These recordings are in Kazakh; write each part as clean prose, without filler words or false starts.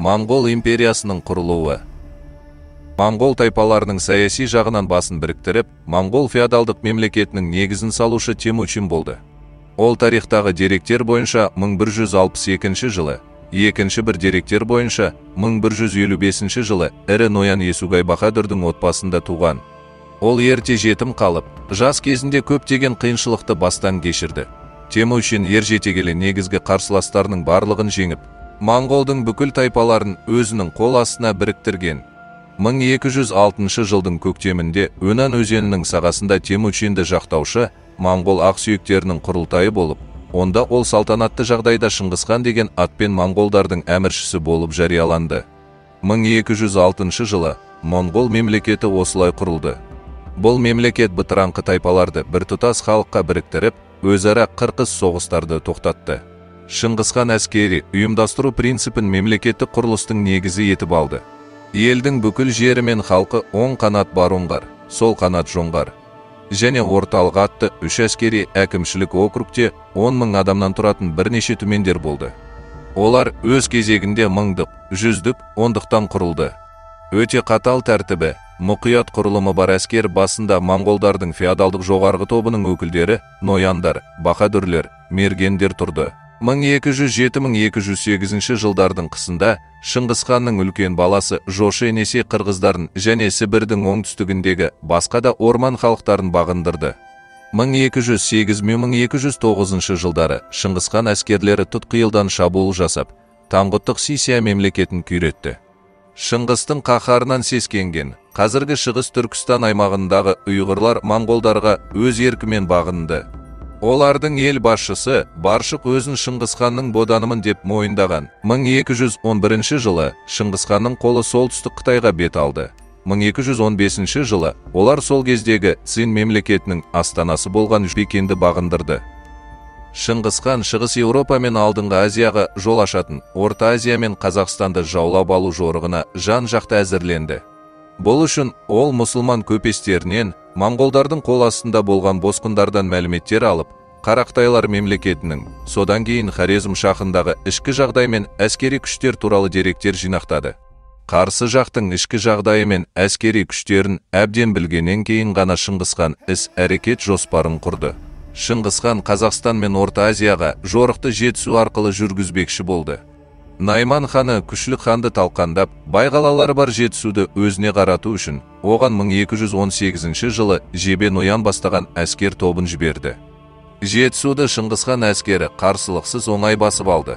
Моңғол империясының құрылуы. Моңғол тайпаларының саяси жағынан басын біріктіріп, моңғол феодалдық мемлекетінің негізін салушы Темучин болды. Ол тарихтағы деректер бойынша 1162 жылы, екінші бір деректер бойынша 1155 жылы ірі ноян Есугай Баһадүрдің отбасында туған. Ол ерте жетім қалып, жас кезінде көптеген қиыншылықты бастан кешірді. Темучин ержетегелі негізгі қарсыластарының барлығын жеңіп, моңғолдың бүкіл тайпаларын өзінің қол астына біріктірген. 1206 жылдың көктемінде Өнан өзенінің сағасында Темучинді жақтаушы моңғол ақсүйектерінің құрылтайы болып, онда ол салтанатты жағдайда Шыңғысхан деген атпен моңғолдардың әміршісі болып жарияланды. 1206 жылы моңғол мемлекеті осылай құрылды. Бұл мемлекет бытыраңқы тайпаларды біртұтас халыққа біріктіріп, өзара қырқыс соғыстарды тоқтатты. Шыңғысхан әскери ұйымдастыру принципін мемлекеттік құрылыстың негізі етіп алды. Елдің бүкіл жері мен халқы оң қанат бар оңғар, сол қанат жоңғар және орталық атты 3 әскери әкімшілік округте 10 мың адамнан тұратын бірнеше түмендер болды. Олар өз кезегінде мыңдық, жүздік, ондықтан құрылды. Өте қатал тәртібі, мұқият құрылымы бар әскер басында моңғолдардың феодалдық жоғарғы тобының өкілдері, нояндар, баһадүрлер, мергендер тұрды. 1207-1208 жылдардың қысында Шыңғысханның үлкен баласы Жошы Енесей қырғыздарын және Сібірдің оңтүстігіндегі басқа да орман халықтарын бағындырды. 1208-1209 жылдары Шыңғысхан әскерлері Тұтқиылдан шабуыл жасап, Таңғұттық Сисия мемлекетін күйретті. Шыңғыстың қаһарынан сескенген, қазіргі Шығыс Түркістан аймағындағы ұйғырлар моңғолдарға өз еркімен бағынды. Олардың ел басшысы Баршық өзін Шыңғысханның боданымын деп мойындаған. 1211 жылы Шыңғысханның қолы солтүстік Қытайға бет алды. 1215 жылы олар сол кездегі Цин мемлекетінің астанасы болған Пекинді бағындырды. Шыңғысхан Шығыс Еуропа мен алдыңғы Азияға жол ашатын Орта Азия мен Қазақстанды жаулап алу жорығына жан-жақты әзірленді. Бұл үшін ол мұсылман көпестерінен моңғолдардың қол астында болған босқындардан мәліметтер алып, Қарақытайлар мемлекетінің, содан кейін Хорезм шахындағы ішкі жағдай мен әскери күштер туралы деректер жинақтады. Қарсы жақтың ішкі жағдайы мен әскери күштерін әбден білгеннен кейін ғана Шыңғысхан іс-әрекет жоспарын құрды. Шыңғысхан Қазақстан мен Орта Азияға жорықты жетісу арқылы жүргізбекші болды. Найман ханы күшлік ханды талқандап, байғалалары бар жетісуды өзіне қарату үшін, оған 1218 жылы Жебе Ноян бастаған әскер тобын жіберді. Жетісуды Шыңғысхан әскері қарсылықсыз оңай басып алды.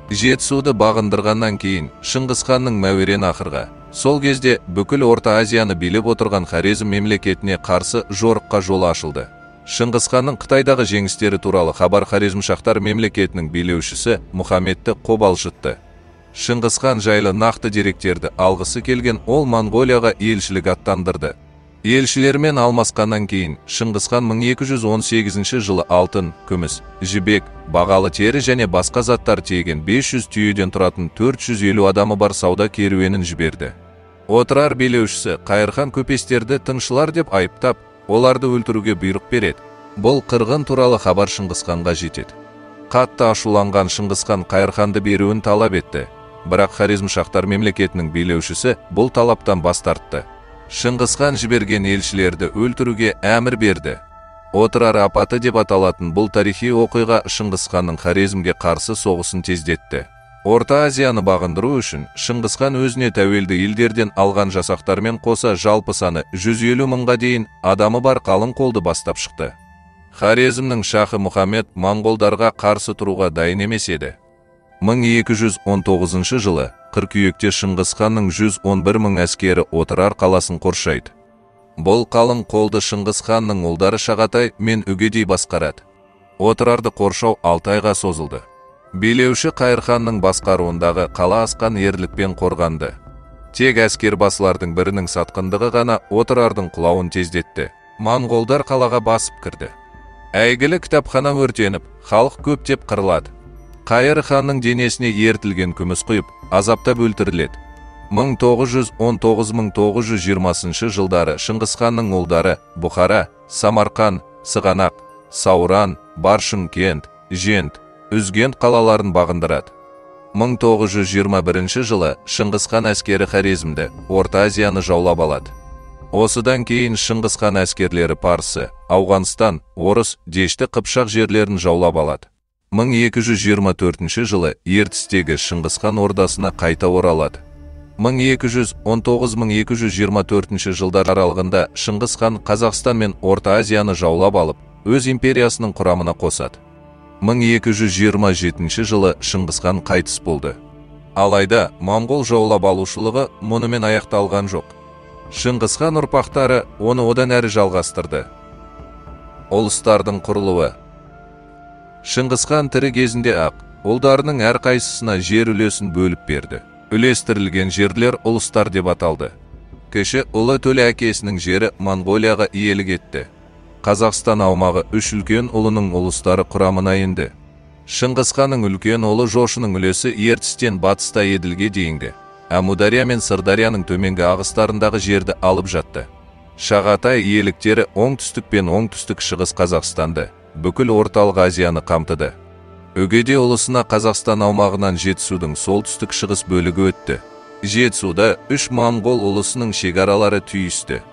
Жетісуды бағындырғаннан кейін Шыңғысханның мәуерен ақырға, сол кезде бүкіл Орта Азияны билеп отырған Хорезм мемлекетіне қарсы жорыққа жол ашылды. Шыңғысханның Қытайдағы жеңістері туралы хабар Хорезмшахтар мемлекетінің билеушісі Мұхаммедті қобалжытты. Шыңғысхан жайлы нақты деректерді алғысы келген ол Монғолияға елшілік аттандырды. Елшілермен алмасқаннан кейін Шыңғысхан 1218 жылы алтын, күміс, жібек, бағалы тері және басқа заттар тиеген 500 түйеден тұратын 450 адамы бар сауда керуенін жіберді. Отырар билеушісі Қайырхан көпестерді тыңшылар деп айыптап, оларды өлтіруге бұйрық береді. Бұл қырғын туралы хабар Шыңғысханға жетеді. Қатты ашуланған Шыңғысхан Қайырханды беруін талап етті, бірақ Хорезмшахтар мемлекетінің билеушісі бұл талаптан бас тартты. Шыңғысхан жіберген елшілерді өлтіруге әмір берді. Отырар апаты деп аталатын бұл тарихи оқиға Шыңғысханның Хорезмге қарсы соғысын тездетті. Орта Азияны бағындыру үшін Шыңғысхан өзіне тәуелді елдерден алған жасақтармен қоса жалпы саны 150 мыңға дейін адамы бар қалың қолды бастап шықты. Хорезмнің шахы Мұхаммед моңғолдарға қарсы тұруға дайын емес еді. 1219 жылы қыркүйекте Шыңғысханның 111 мың әскері Отырар қаласын қоршайды. Бұл қалың қолды Шыңғысханның ұлдары Шағатай мен Үгедей басқарады. Отырарды қоршау 6 айға созылды. Билеуші Қайырханның басқаруындағы қала асқан ерлікпен қорғанды. Тек әскер басылардың бірінің сатқындығы ғана Отырардың құлауын тездетті. Моңғолдар қалаға басып кірді. Әйгілі кітапхана өртеніп, халық көптеп қырылады. Қайырханның денесіне ертілген күміс құйып, азаптап өлтіріледі. 1919-1920 жылдары Шыңғысханның ұлдары Бұхара, Самарқан, Сығанақ, Сауран, Баршын кент, Жент, Үзгент қалаларын бағындырады. 1921 жылы Шыңғысхан әскері Хорезмді, Орта Азияны жаулап алады. Осыдан кейін Шыңғысхан әскерлері Парсы, Ауғанстан, Орыс, Дешті Қыпшақ жерлерін жаулап алады. 1224 жылы ертістегі Шыңғысхан ордасына қайта оралады. 1219-1224 жылдар аралығында Шыңғысхан Қазақстан мен Орта Азияны жаулап алып, өз империясының құрамына қосады. 1227 жылы Шыңғысхан қайтыс болды. Алайда, Моңғол жаулап алушылығы мұнымен аяқталған жоқ. Шыңғысхан ұрпақтары оны одан әрі жалғастырды. Ұлыстардың құрылуы. Шыңғысхан тірі кезінде ақ, ұлдарының әрқайсысына жер үлесін бөліп берді. Үлестірілген жерлер ұлыстар деп аталды. Кіші ұлы Төле әкесінің жері Монғолияға иелік етті. Қазақстан аумағы үш үлкен ұлының ұлыстары құрамына енді. Шыңғысханның үлкен ұлы Жошының үлесі ертістен батыста Еділге дейінгі, Әмудария мен Сырдарияның төменгі ағыстарындағы жерді алып жатты. Шағатай иеліктері оңтүстік пен оңтүстік шығыс Қазақстанды, бүкіл орталық Азияны қамтыды. Өгеде ұлысына Қазақстан аумағынан Жетісудың солтүстік шығыс бөлігі өтті. Жетісуда үш Моңғол ұлысының шекаралары түйісті.